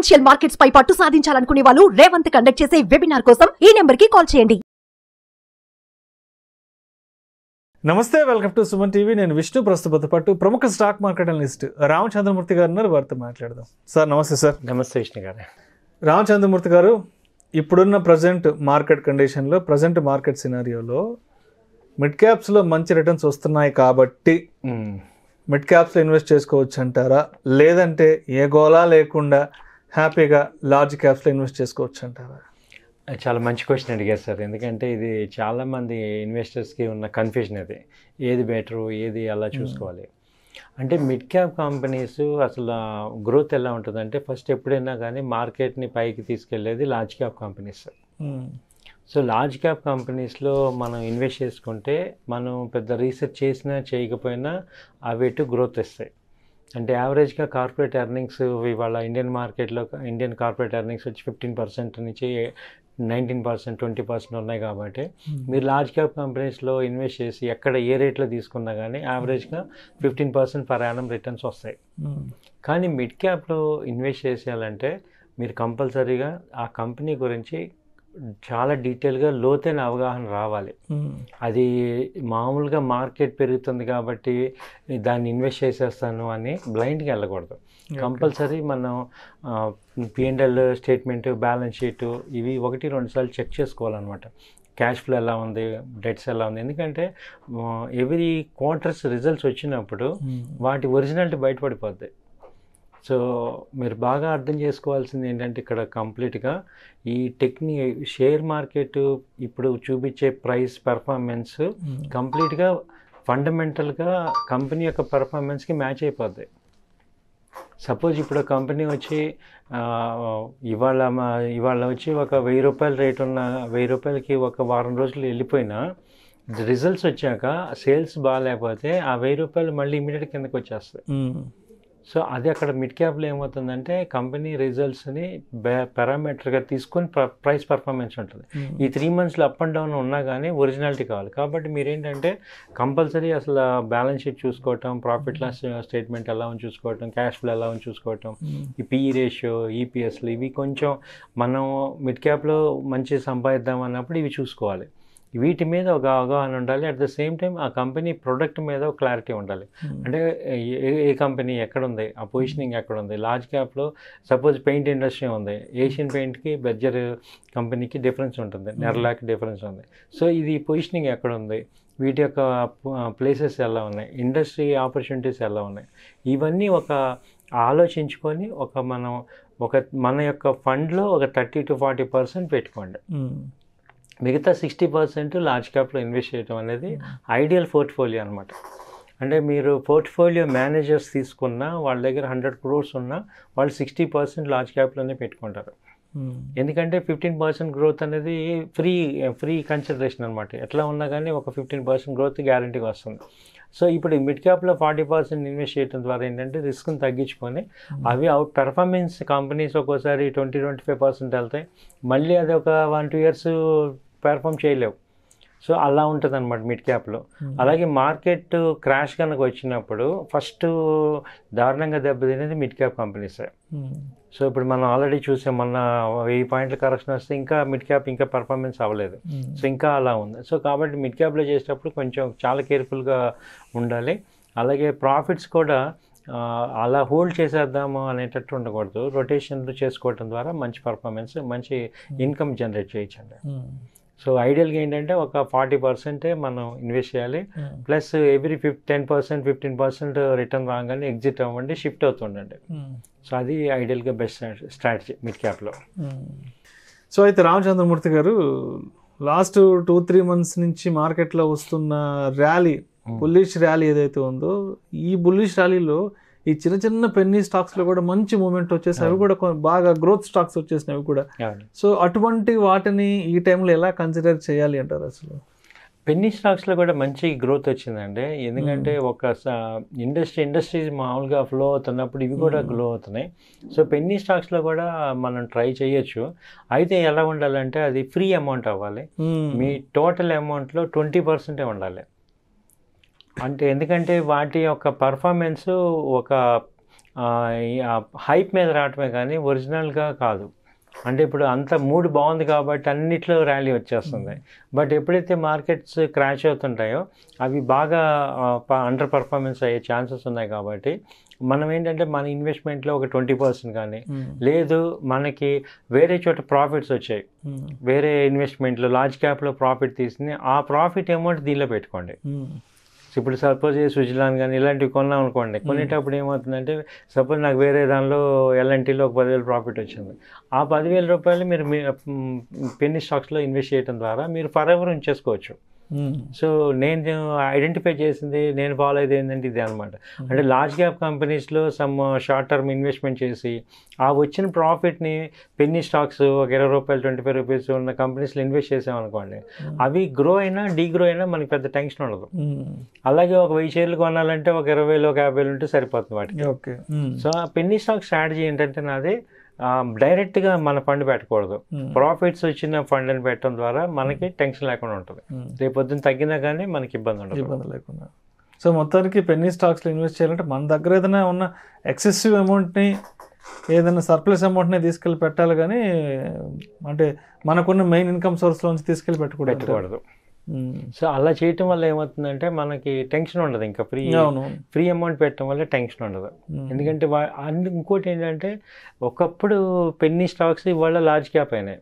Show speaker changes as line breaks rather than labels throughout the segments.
Financial markets పై పట్టు సాధించాలనుకునే వాళ్ళు Revanth conduct చేసే వెబినార్ కోసం ఈ నెంబర్ కి కాల్ చేయండి.
నమస్తే, వెల్కమ్ టు సుమన్ టీవీ. నేను విష్ణు. ప్రస్తుత పట్టు ప్రముఖ స్టాక్ మార్కెట్ అనలిస్ట్ రామచంద్రమూర్తి గారు ఉన్నారు. వారితో మాట్లాడదాం. సార్ నమస్తే. సార్
నమస్తే విష్ణు గారు.
రామచంద్రమూర్తి గారు, ఇప్పుడున్న ప్రజెంట్ మార్కెట్ కండిషన్లో, ప్రజెంట్ మార్కెట్ సినారియోలో మిడ్ క్యాప్స్లో మంచి రిటర్న్స్ వస్తున్నాయి కాబట్టి మిడ్ క్యాప్స్లో ఇన్వెస్ట్ చేసుకోవచ్చు అంటారా, లేదంటే ఏ గోలా లేకుండా హ్యాపీగా లార్జ్ క్యాప్స్లో ఇన్వెస్ట్ చేసుకోవచ్చు అంటారా?
చాలా మంచి క్వశ్చన్ అడిగారు సార్. ఎందుకంటే ఇది చాలామంది ఇన్వెస్టర్స్కి ఉన్న కన్ఫ్యూజన్. అది ఏది బెటరు, ఏది అలా చూసుకోవాలి అంటే మిడ్ క్యాప్ కంపెనీస్ అసలు గ్రోత్ ఎలా ఉంటుందంటే, ఫస్ట్ ఎప్పుడైనా కానీ మార్కెట్ని పైకి తీసుకెళ్లేది large cap companies. So large cap కంపెనీస్లో మనం ఇన్వెస్ట్ చేసుకుంటే మనం పెద్ద రీసెర్చ్ చేసినా చేయకపోయినా అవి ఎటు గ్రోత్ ఇస్తాయి. అంటే యావరేజ్గా కార్పొరేట్ ఎర్నింగ్స్ ఇవాళ ఇండియన్ మార్కెట్లో ఇండియన్ కార్పొరేట్ ఎర్నింగ్స్ వచ్చి 15% నుంచి 19%, 20% ఉన్నాయి. కాబట్టి మీరు లార్జ్ క్యాప్ కంపెనీస్లో ఇన్వెస్ట్ చేసి ఎక్కడ ఏ రేట్లో తీసుకున్నా కానీ యావరేజ్గా 15% పర్ యానం రిటర్న్స్ వస్తాయి. కానీ మిడ్ క్యాప్లో ఇన్వెస్ట్ చేసేయాలంటే మీరు కంపల్సరీగా ఆ కంపెనీ గురించి చాలా డీటెయిల్గా లోతైన అవగాహన రావాలి. అది మామూలుగా మార్కెట్ పెరుగుతుంది కాబట్టి దాన్ని ఇన్వెస్ట్ చేసేస్తాను అని బ్లైండ్గా వెళ్ళకూడదు. కంపల్సరీ మనం P&L స్టేట్మెంట్, బ్యాలెన్స్ షీటు ఇవి 1-2 సార్లు చెక్ చేసుకోవాలన్నమాట. క్యాష్ ఫ్లో ఎలా ఉంది, డెట్స్ ఎలా ఉంది. ఎందుకంటే ఎవ్రీ క్వార్టర్స్ రిజల్ట్స్ వచ్చినప్పుడు వాటి ఒరిజినాలిటీ బయటపడిపోద్ది. సో మీరు బాగా అర్థం చేసుకోవాల్సింది ఏంటంటే, ఇక్కడ కంప్లీట్గా ఈ షేర్ మార్కెట్ ఇప్పుడు చూపించే ప్రైస్ పెర్ఫార్మెన్స్ కంప్లీట్గా ఫండమెంటల్గా కంపెనీ యొక్క పెర్ఫార్మెన్స్కి మ్యాచ్ అయిపోద్ది. సపోజ్ ఇప్పుడు కంపెనీ వచ్చి ఇవాళ వచ్చి ఒక 1000 రూపాయల రేట్ ఉన్న 1000 రూపాయలకి ఒక వారం రోజులు వెళ్ళిపోయినా రిజల్ట్స్ వచ్చాక సేల్స్ బాగాలేకపోతే ఆ 1000 రూపాయలు మళ్ళీ ఇమీడియట్ కిందకి వచ్చేస్తాయి. సో అది అక్కడ మిడ్ క్యాప్లో ఏమవుతుందంటే, కంపెనీ రిజల్ట్స్ని పారామీటర్గా తీసుకొని ప్రైస్ పర్ఫార్మెన్స్ ఉంటుంది. ఈ 3 మంత్స్లో అప్ అండ్ డౌన్ ఉన్నా కానీ ఒరిజినాలిటీ కావాలి. కాబట్టి మీరేంటంటే కంపల్సరీ అసలు బ్యాలెన్స్ షీట్ చూసుకోవటం, ప్రాఫిట్ లాస్ స్టేట్మెంట్ ఎలా ఉంది చూసుకోవటం, క్యాష్ ఫ్లో ఎలా ఉంది చూసుకోవటం, ఈ PE రేషియో, EPSలు ఇవి కొంచెం మనం మిడ్ క్యాప్లో మంచి సంపాదిద్దాం అన్నప్పుడు ఇవి చూసుకోవాలి. వీటి మీద ఒక అవగాహన ఉండాలి. అట్ ద సేమ్ టైం ఆ కంపెనీ ప్రొడక్ట్ మీద ఒక క్లారిటీ ఉండాలి. అంటే ఏ కంపెనీ ఎక్కడుంది, ఆ పొజిషనింగ్ ఎక్కడుంది. లార్జ్ క్యాప్లో సపోజ్ పెయింట్ ఇండస్ట్రీ ఉంది, ఏషియన్ పెయింట్కి బెర్జర్ కంపెనీకి డిఫరెన్స్ ఉంటుంది, నెర్లాక్ డిఫరెన్స్ ఉంది. సో ఇది పొజిషనింగ్ ఎక్కడుంది, వీటి యొక్క ప్లేసెస్ ఎలా ఉన్నాయి, ఇండస్ట్రీ ఆపర్చునిటీస్ ఎలా ఉన్నాయి, ఇవన్నీ ఒక ఆలోచించుకొని మన యొక్క ఫండ్లో ఒక 30-40% పెట్టుకోండి. మిగతా 60% లార్జ్ క్యాప్లో ఇన్వెస్ట్ చేయడం అనేది ఐడియల్ పోర్ట్ఫోలియో అనమాట. అంటే మీరు పోర్ట్ఫోలియో మేనేజర్స్ తీసుకున్న వాళ్ళ దగ్గర 100 crores ఉన్నా వాళ్ళు 60% లార్జ్ క్యాప్లోనే పెట్టుకుంటారు. ఎందుకంటే 15% గ్రోత్ అనేది ఫ్రీ కన్సిడరేషన్ అనమాట. ఎట్లా ఉన్నా కానీ ఒక 15% గ్రోత్ గ్యారంటీగా వస్తుంది. సో ఇప్పుడు మిడ్ క్యాప్లో 40% ఇన్వెస్ట్ చేయడం ద్వారా ఏంటంటే రిస్క్ని తగ్గించుకొని అవి పెర్ఫార్మెన్స్ కంపెనీస్ ఒక్కోసారి 20-25% వెళ్తాయి, మళ్ళీ అది ఒక 1-2 years పెర్ఫామ్ చేయలేవు. సో అలా ఉంటుంది అనమాట మిడ్ క్యాప్లో. అలాగే మార్కెట్ క్రాష్ కనుక వచ్చినప్పుడు ఫస్ట్ దారుణంగా దెబ్బతినేది మిడ్ క్యాప్ కంపెనీసే. సో ఇప్పుడు మనం ఆల్రెడీ చూసాం, మొన్న 1000 పాయింట్ల కరెక్షన్ వస్తే ఇంకా మిడ్ క్యాప్ ఇంకా పెర్ఫార్మెన్స్ అవ్వలేదు. సో ఇంకా అలా ఉంది. సో కాబట్టి మిడ్ క్యాప్లో చేసేటప్పుడు కొంచెం చాలా కేర్ఫుల్గా ఉండాలి. అలాగే ప్రాఫిట్స్ కూడా అలా హోల్డ్ చేసేద్దాము అనేటట్టు ఉండకూడదు. రొటేషన్లు చేసుకోవడం ద్వారా మంచి పర్ఫార్మెన్స్, మంచి ఇన్కమ్ జనరేట్ చేయొచ్చండి. సో ఐడియల్గా ఏంటంటే ఒక 40% మనం ఇన్వెస్ట్ చేయాలి. ప్లస్ ఎవ్రీ 10%-15% రిటర్న్ రాగానే ఎగ్జిట్ అవ్వండి, షిఫ్ట్ అవుతుండండి. సో అది ఐడియల్గా బెస్ట్ స్ట్రాటజీ మిడ్ క్యాప్లో.
సో అయితే రామచంద్రమూర్తి గారు, లాస్ట్ 2-3 months నుంచి మార్కెట్లో వస్తున్న బుల్లిష్ ర్యాలీ ఏదైతే ఉందో, ఈ బుల్లిష్ ర్యాలీలో ఈ చిన్న పెన్నీ స్టాక్స్లో కూడా మంచి మూమెంట్ వచ్చేసాయి. అవి కూడా బాగా గ్రోత్ స్టాక్స్ వచ్చేసినాయి అవి కూడా. సో అటువంటి వాటిని ఈ టైంలో ఎలా కన్సిడర్ చేయాలి అంటారు? అసలు
పెన్నీ స్టాక్స్లో కూడా మంచి గ్రోత్ వచ్చిందండి. ఎందుకంటే ఒక ఇండస్ట్రీస్ మామూలుగా ఫ్లో అవుతున్నప్పుడు ఇవి కూడా గ్లో అవుతున్నాయి. సో పెన్నీ స్టాక్స్లో కూడా మనం ట్రై చేయొచ్చు. అయితే ఎలా ఉండాలంటే అది ఫ్రీ అమౌంట్ అవ్వాలి. మీ టోటల్ అమౌంట్లో 20% ఉండాలి. అంటే ఎందుకంటే వాటి యొక్క పర్ఫార్మెన్స్ ఒక హైప్ మీద రావటమే కానీ ఒరిజినల్గా కాదు. అంటే ఇప్పుడు అంత మూడ్ బాగుంది కాబట్టి అన్నిట్లో ర్యాలీ వచ్చేస్తుంది. బట్ ఎప్పుడైతే మార్కెట్స్ క్రాష్ అవుతుంటాయో అవి బాగా అండర్ పర్ఫార్మెన్స్ అయ్యే ఛాన్సెస్ ఉన్నాయి. కాబట్టి మనం ఏంటంటే మన ఇన్వెస్ట్మెంట్లో ఒక 20% కానీ, లేదు మనకి వేరే చోట ప్రాఫిట్స్ వచ్చాయి, వేరే ఇన్వెస్ట్మెంట్లో లార్జ్ క్యాప్లో ప్రాఫిట్ తీసుకుని ఆ ప్రాఫిట్ అమౌంట్ దీనిలో పెట్టుకోండి. ఇప్పుడు సపోజ్ స్విట్జర్లాండ్ కానీ ఇలాంటివి కొన్నాం అనుకోండి, కొనేటప్పుడు ఏమవుతుందంటే సపోజ్ నాకు వేరే దానిలో ఎల్ఎన్టీలో ఒక 10,000 ప్రాఫిట్ వచ్చింది. ఆ 10,000 రూపాయలు మీరు పెన్నీ స్టాక్స్లో ఇన్వెస్ట్ చేయడం ద్వారా మీరు ఫర్ ఎవర్ ఉంచేసుకోవచ్చు. సో నేను ఐడెంటిఫై చేసింది, నేను ఫాలో అయ్యేది ఏంటంటే ఇది అనమాట. అంటే లార్జ్ క్యాప్ కంపెనీస్లో సమ్ షార్ట్ టర్మ్ ఇన్వెస్ట్మెంట్ చేసి ఆ వచ్చిన ప్రాఫిట్ని పెన్నీ స్టాక్స్ ఒక 20 రూపాయలు 25 రూపీస్ ఉన్న కంపెనీస్లో ఇన్వెస్ట్ చేసామనుకోండి, అవి గ్రో అయినా డీగ్రో అయినా మనకి పెద్ద టెన్షన్ ఉండదు. అలాగే ఒక 1000 షేర్లు కొనాలంటే ఒక 20,000 ఒక 50,000 ఉంటే సరిపోతుంది వాటికి. సో ఆ పెన్నీ స్టాక్ స్ట్రాటజీ ఏంటంటే నాది డైరెక్ట్గా మన ఫండ్ పెట్టకూడదు, ప్రాఫిట్స్ వచ్చిన ఫండ్ని పెట్టడం ద్వారా మనకి టెన్షన్ లేకుండా ఉంటుంది. రేపు పొద్దున్న తగ్గినా కానీ మనకి ఇబ్బంది
లేకుండా. సో మొత్తానికి పెన్నీ స్టాక్స్లో ఇన్వెస్ట్ చేయాలంటే మన దగ్గర ఏదైనా ఉన్న ఎక్సెసివ్ అమౌంట్ని, ఏదైనా సర్ప్లస్ అమౌంట్ని తీసుకెళ్ళి పెట్టాలి, కానీ అంటే మనకున్న మెయిన్ ఇన్కమ్ సోర్స్లోంచి తీసుకెళ్ళి పెట్టకూడదు.
సో అలా చేయటం వల్ల ఏమవుతుందంటే మనకి టెన్షన్ ఉండదు. ఇంకా ఫ్రీ అమౌంట్ పెట్టడం వల్ల టెన్షన్ ఉండదు. ఎందుకంటే ఇంకోటి ఏంటంటే ఒకప్పుడు పెన్నీ స్టాక్స్ ఇవాళ లార్జ్ క్యాప్ అయినాయి,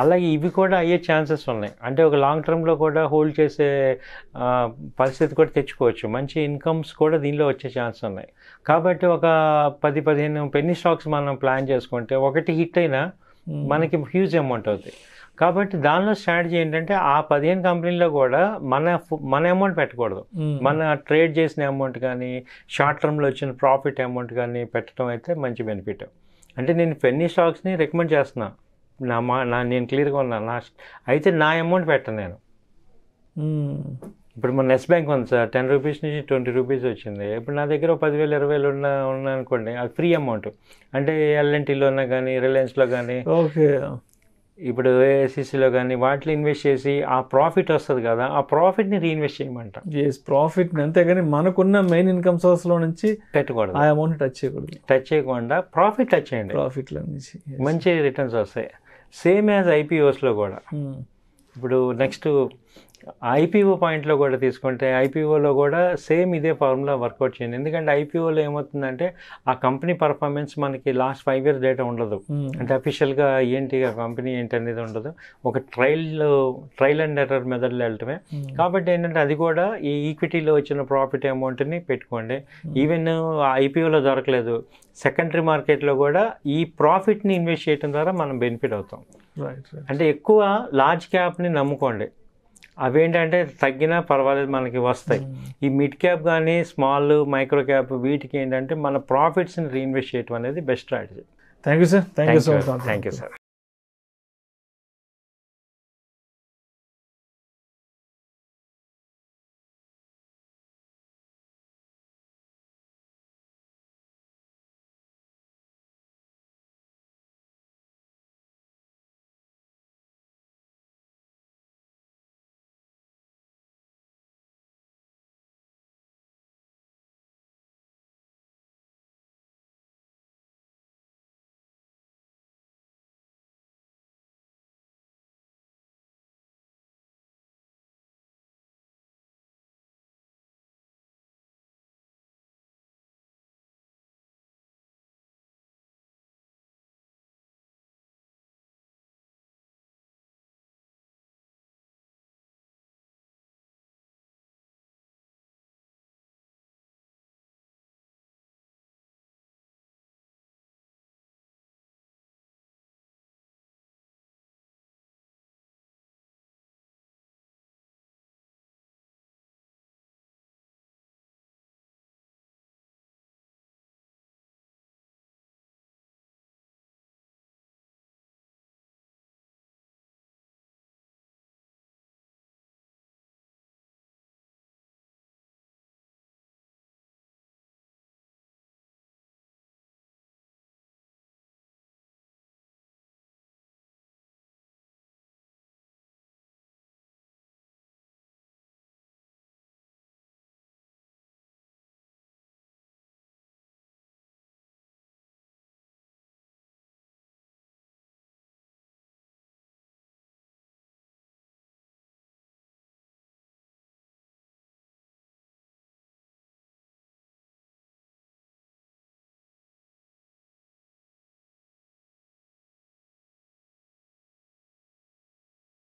అలాగే ఇవి కూడా అయ్యే ఛాన్సెస్ ఉన్నాయి. అంటే ఒక లాంగ్ టర్మ్లో కూడా హోల్డ్ చేసే పరిస్థితి కూడా తెచ్చుకోవచ్చు, మంచి ఇన్కమ్స్ కూడా దీనిలో వచ్చే ఛాన్స్ ఉన్నాయి. కాబట్టి ఒక 10-15 పెన్నీ స్టాక్స్ మనం ప్లాన్ చేసుకుంటే ఒకటి హిట్ అయినా మనకి హ్యూజ్ అమౌంట్ అవుతుంది. కాబట్టి దానిలో స్ట్రాటజీ ఏంటంటే ఆ 15 కంపెనీల్లో కూడా మన అమౌంట్ పెట్టకూడదు, మన ట్రేడ్ చేసిన అమౌంట్ కానీ షార్ట్ టర్మ్లో వచ్చిన ప్రాఫిట్ అమౌంట్ కానీ పెట్టడం అయితే మంచి బెనిఫిట్. అంటే నేను పెన్నీ స్టాక్స్ని రికమెండ్ చేస్తున్నా, నేను క్లియర్గా ఉన్నాను. అయితే నా అమౌంట్ పెట్టను నేను. ఇప్పుడు మన నెక్స్ట్ బ్యాంక్ ఉంది సార్, 10 రూపీస్ నుంచి 20 రూపీస్ వచ్చింది. ఇప్పుడు నా దగ్గర 10,000 20,000 ఉన్నా అనుకోండి, అది ఫ్రీ అమౌంట్. అంటే ఎల్ఎన్టీలోనా కానీ రిలయన్స్లో కానీ ఇప్పుడు ఏఐసిసిలో కానీ వాటిలో ఇన్వెస్ట్ చేసి ఆ ప్రాఫిట్ వస్తుంది కదా, ఆ ప్రాఫిట్ని రీఇన్వెస్ట్ చేయమంట.
ప్రాఫిట్ని, అంతేగాని మనకున్న మెయిన్ ఇన్కమ్ సోర్స్లో నుంచి
పెట్టకూడదు,
ఆ అమౌంట్ టచ్ చేయకుండా
ప్రాఫిట్ టచ్ చేయండి,
ప్రాఫిట్లో నుంచి
మంచి రిటర్న్స్ వస్తాయి. సేమ్ యాజ్ ఐపీఓస్లో కూడా. ఇప్పుడు నెక్స్ట్ ఐపీఓ పాయింట్లో కూడా తీసుకుంటే ఐపీఓలో కూడా సేమ్ ఇదే ఫార్ములా వర్కౌట్ చేయండి. ఎందుకంటే ఐపీఓలో ఏమవుతుందంటే ఆ కంపెనీ పర్ఫార్మెన్స్ మనకి లాస్ట్ 5 years డేటా ఉండదు. అంటే అఫీషియల్గా ఏంటి ఆ కంపెనీ ఏంటి అనేది ఉండదు, ఒక ట్రయల్ అండ్ ఎర్రర్ మెథడ్లో వెళ్ళటమే. కాబట్టి ఏంటంటే అది కూడా ఈ ఈక్విటీలో వచ్చిన ప్రాఫిట్ అమౌంట్ని పెట్టుకోండి. ఈవెన్ ఐపీఓలో దొరకలేదు, సెకండరీ మార్కెట్లో కూడా ఈ ప్రాఫిట్ని ఇన్వెస్ట్ చేయడం ద్వారా మనం బెనిఫిట్ అవుతాం. అంటే ఎక్కువ లార్జ్ క్యాప్ని నమ్ముకోండి, అవేంటంటే తగ్గినా పర్వాలేదు మనకి వస్తాయి. ఈ మిడ్ క్యాప్ కానీ స్మాల్ మైక్రో క్యాప్ వీటికి ఏంటంటే మన ప్రాఫిట్స్ని రీఇన్వెస్ట్ చేయడం అనేది best strategy.
Thank you sir.
Thank you sir.